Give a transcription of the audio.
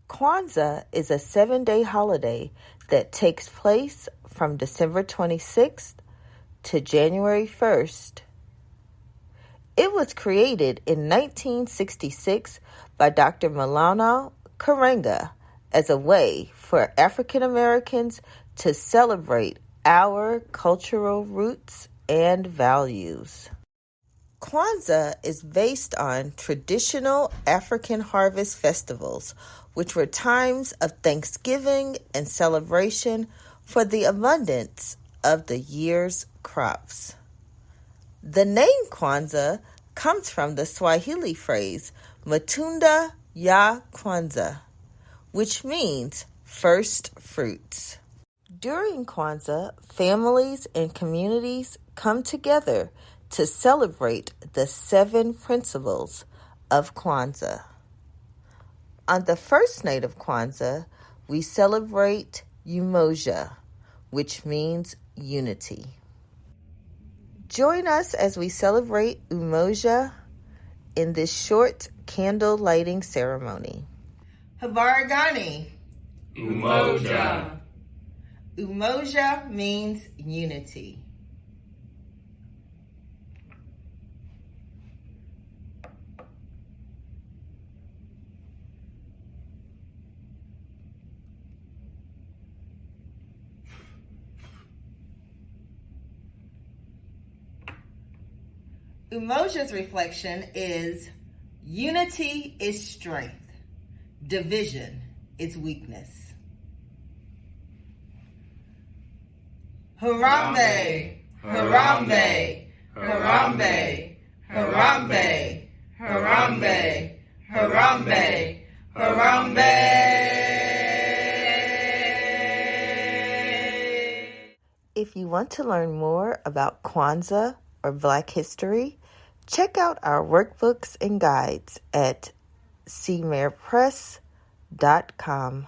Kwanzaa is a 7-day holiday that takes place from December 26th to January 1st. It was created in 1966 by Dr. Maulana Karenga as a way for African Americans to celebrate our cultural roots and values. Kwanzaa is based on traditional African harvest festivals, which were times of thanksgiving and celebration for the abundance of the year's crops. The name Kwanzaa comes from the Swahili phrase Matunda ya Kwanzaa, which means first fruits. During Kwanzaa, families and communities come together to celebrate the 7 principles of Kwanzaa. On the first night of Kwanzaa, we celebrate Umoja, which means unity. Join us as we celebrate Umoja in this short candle lighting ceremony. Habaragani. Umoja. Umoja means unity. Umoja's reflection is unity is strength, division is weakness. Harambe, Harambe, Harambe, Harambe, Harambe, Harambe, Harambe. If you want to learn more about Kwanzaa or Black history, check out our workbooks and guides at cmarepress.com.